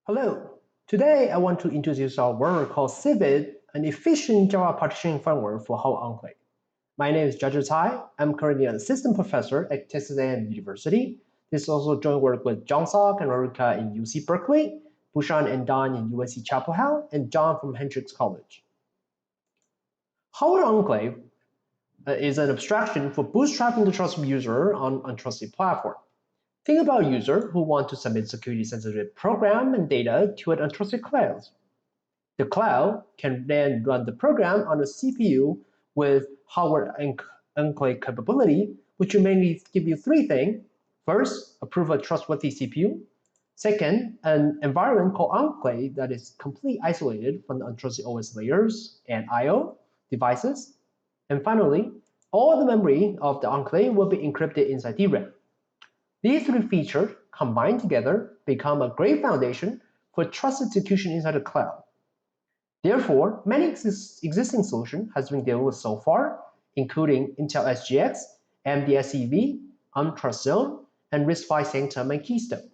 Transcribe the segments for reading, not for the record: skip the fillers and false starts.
Hello. Today I want to introduce our work called Civet, an efficient Java partitioning framework for whole Enclave. My name is Tsai. I'm currently an assistant professor at Texas A&M University. This is also joint work with Jeongseok and Raluca in UC Berkeley, Bhushan and Don in USC Chapel Hill, and John from Hendrix College. Whole Enclave is an abstraction for bootstrapping the trusted user on untrusted platform. Think about a user who want to submit security-sensitive program and data to an untrusted cloud. The cloud can then run the program on a CPU with hardware enclave capability, which will mainly give you three things. First, approve a trustworthy CPU. Second, an environment called Enclave that is completely isolated from the untrusted OS layers and I/O devices. And finally, all the memory of the Enclave will be encrypted inside DRAM. These three features combined together become a great foundation for trusted execution inside the cloud. Therefore, many existing solutions has been developed so far, including Intel SGX, AMD Civet, Trustzone, and RISC-V Sanctum and Keystone.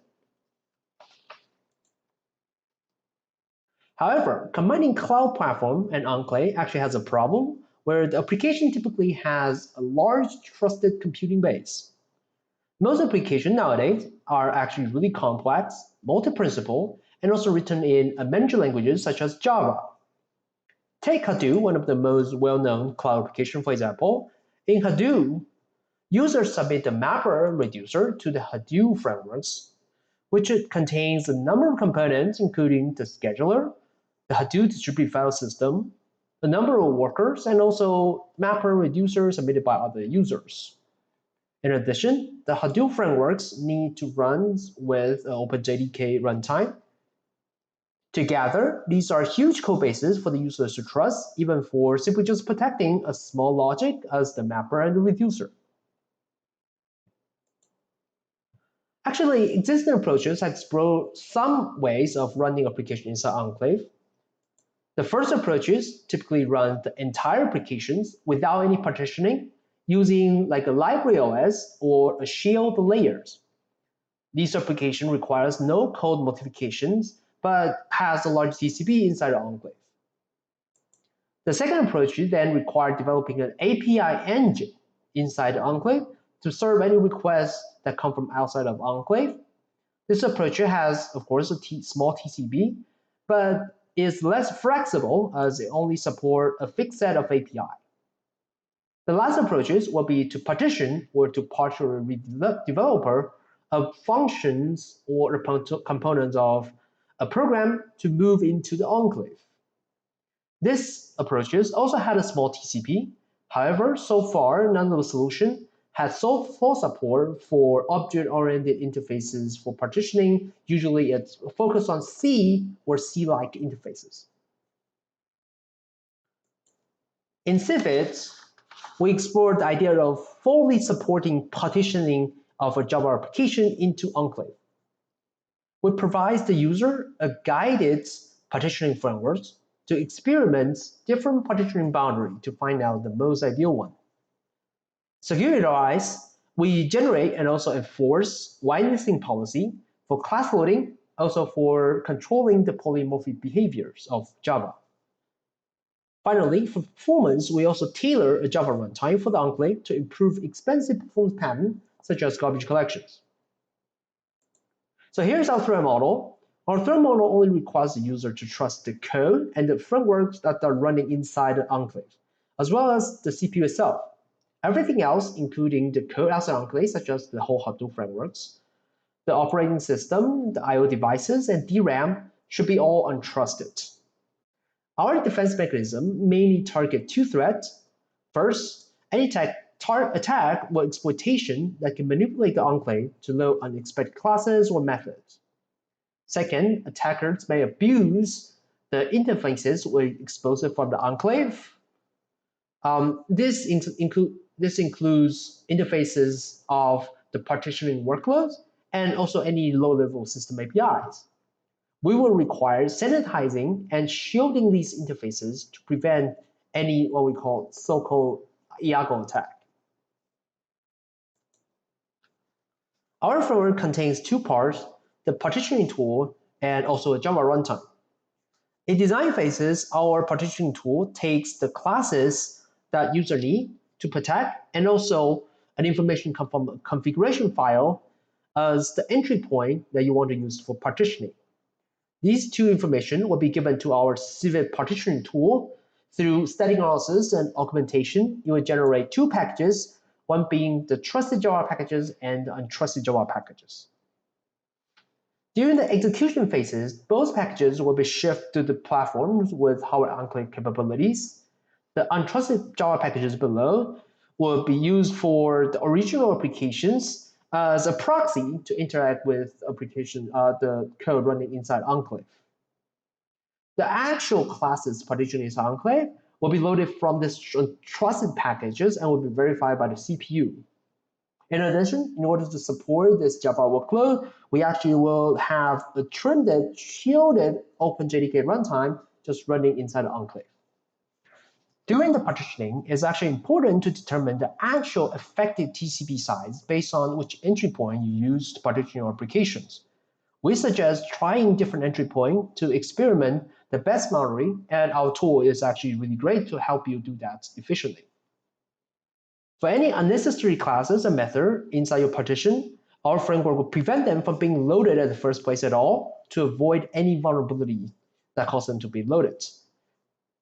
However, combining cloud platform and Enclave actually has a problem where the application typically has a large trusted computing base. Most applications nowadays are actually really complex, multi-principal, and also written in manager languages such as Java. Take Hadoop, one of the most well-known cloud applications, for example. In Hadoop, users submit the mapper and reducer to the Hadoop frameworks, which contains a number of components, including the scheduler, the Hadoop distributed file system, a number of workers, and also mapper and reducer submitted by other users. In addition, the Hadoop frameworks need to run with OpenJDK runtime. Together, these are huge code bases for the users to trust, even for simply just protecting a small logic as the mapper and the reducer. Actually, existing approaches explore some ways of running applications inside Enclave. The first approaches typically run the entire applications without any partitioning, using like a library OS or a shield layers. This application requires no code modifications, but has a large TCP inside the Enclave. The second approach then requires developing an API engine inside the Enclave to serve any requests that come from outside of Enclave. This approach has, of course, a small TCP, but is less flexible as it only supports a fixed set of API. The last approaches will be to partition or to partially developer of functions or components of a program to move into the Enclave. This approaches also had a small TCP. However, so far, none of the solutions has full support for object-oriented interfaces for partitioning. Usually it's focused on C or C-like interfaces. In Civet, we explored the idea of fully supporting partitioning of a Java application into Enclave, which provides the user a guided partitioning framework to experiment different partitioning boundaries to find out the most ideal one. Security-wise, we generate and also enforce whitelisting policy for class loading, also for controlling the polymorphic behaviors of Java. Finally, for performance, we also tailor a Java runtime for the Enclave to improve expensive performance patterns, such as garbage collections. So here's our threat model. Our threat model only requires the user to trust the code and the frameworks that are running inside the Enclave, as well as the CPU itself. Everything else, including the code outside Enclave, such as the whole Hadoop frameworks, the operating system, the I/O devices, and DRAM, should be all untrusted. Our defense mechanism mainly target two threats. First, any attack or exploitation that can manipulate the Enclave to load unexpected classes or methods. Second, attackers may abuse the interfaces exposed from the Enclave. This includes interfaces of the partitioning workloads and also any low-level system APIs. We will require sanitizing and shielding these interfaces to prevent any what we call so-called Iago attack. Our framework contains two parts, the partitioning tool and also a Java runtime. In design phases, our partitioning tool takes the classes that user need to protect and also an information configuration file as the entry point that you want to use for partitioning. These two information will be given to our Civet partitioning tool. Through static analysis and augmentation, you will generate two packages, one being the trusted Java packages and the untrusted Java packages. During the execution phases, both packages will be shipped to the platforms with Howard Enclave capabilities. The untrusted Java packages below will be used for the original applications as a proxy to interact with the code running inside Enclave. The actual classes partitioned inside Enclave will be loaded from these trusted packages and will be verified by the CPU. In addition, in order to support this Java workload, we actually will have a trimmed, shielded OpenJDK runtime just running inside the Enclave. During the partitioning, it's actually important to determine the actual effective TCP size based on which entry point you use to partition your applications. We suggest trying different entry points to experiment the best boundary, and our tool is actually really great to help you do that efficiently. For any unnecessary classes and methods inside your partition, our framework will prevent them from being loaded at the first place at all to avoid any vulnerability that causes them to be loaded.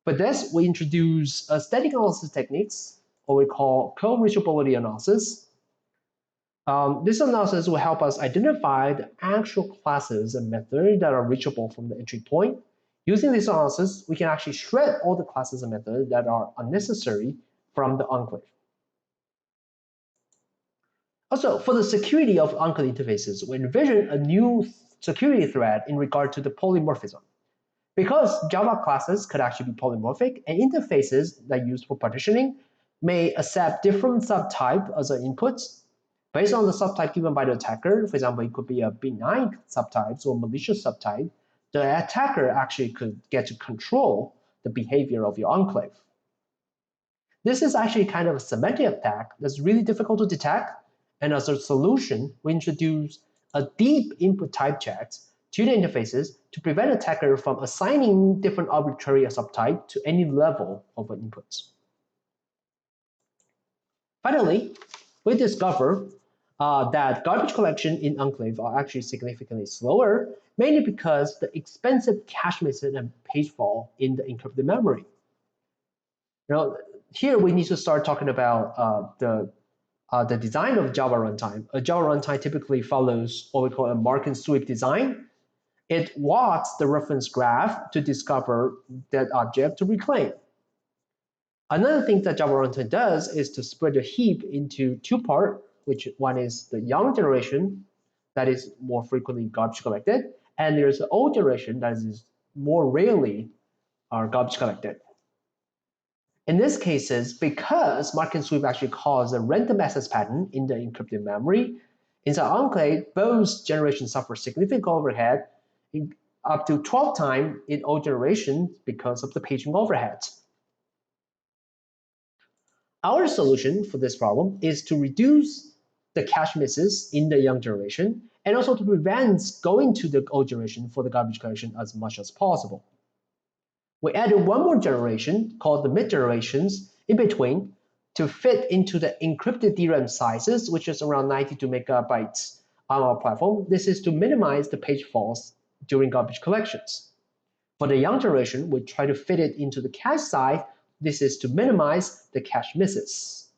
For this, we introduce static analysis techniques, or we call code reachability analysis. This analysis will help us identify the actual classes and methods that are reachable from the entry point. Using this analysis, we can actually shred all the classes and methods that are unnecessary from the Enclave. Also, for the security of Enclave interfaces, we envision a new security threat in regard to the polymorphism. Because Java classes could actually be polymorphic, and interfaces that are used for partitioning may accept different subtype as an inputs. Based on the subtype given by the attacker, for example, it could be a benign subtype or malicious subtype, the attacker actually could get to control the behavior of your Enclave. This is actually kind of a semantic attack that's really difficult to detect. And as a solution, we introduce a deep input type checks to the interfaces to prevent attacker from assigning different arbitrary subtype to any level of inputs. Finally, we discover that garbage collection in Enclave are actually significantly slower, mainly because the expensive cache misses and page fall in the encrypted memory. Here we need to start talking about the design of Java runtime. A Java runtime typically follows what we call a mark and sweep design. It walks the reference graph to discover that object to reclaim. Another thing that Java runtime does is to split the heap into two parts, which one is the young generation that is more frequently garbage collected, and there's the old generation that is more rarely garbage collected. In these cases, because mark and sweep actually cause a random access pattern in the encrypted memory, inside Enclave, both generations suffer significant overhead, up to 12 times in old generations because of the paging overhead. Our solution for this problem is to reduce the cache misses in the young generation and also to prevent going to the old generation for the garbage collection as much as possible. We added one more generation called the mid generations in between to fit into the encrypted DRAM sizes, which is around 92 megabytes on our platform. This is to minimize the page faults during garbage collections. For the young generation, we try to fit it into the cache size. This is to minimize the cache misses.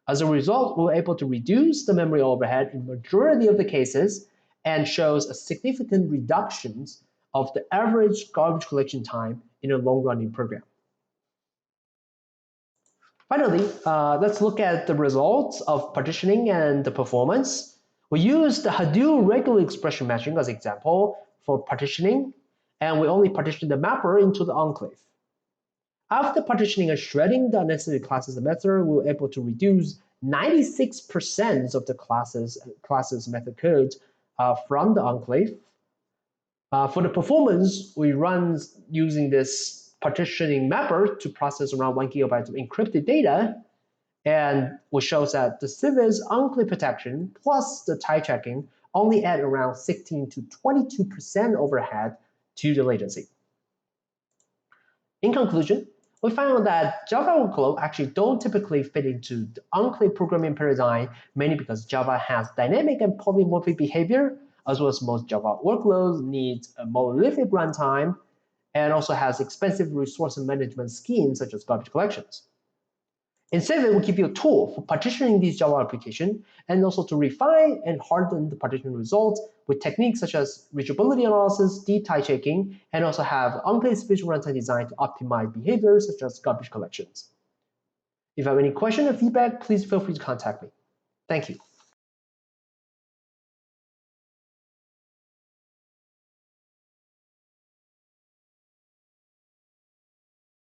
As a result, we were able to reduce the memory overhead in the majority of the cases and shows a significant reduction of the average garbage collection time in a long-running program. Finally, let's look at the results of partitioning and the performance. We use the Hadoop regular expression matching as example for partitioning, and we only partition the mapper into the Enclave. After partitioning and shredding the unnecessary classes and methods, we were able to reduce 96% of the classes method code from the Enclave. For the performance, we run using this partitioning mapper to process around 1 gigabyte of encrypted data, and which shows that the Civet's Enclave protection plus the taint-tracking only add around 16 to 22% overhead to the latency. In conclusion, we found that Java workloads actually don't typically fit into the Enclave programming paradigm, mainly because Java has dynamic and polymorphic behavior, as well as most Java workloads need a monolithic runtime, and also has expensive resource management schemes such as garbage collections. In Civet, we give you a tool for partitioning these Java applications and also to refine and harden the partition results with techniques such as reachability analysis, taint-tracking, and also have Enclave-specific runtime design to optimize behaviors such as garbage collections. If you have any question or feedback, please feel free to contact me. Thank you.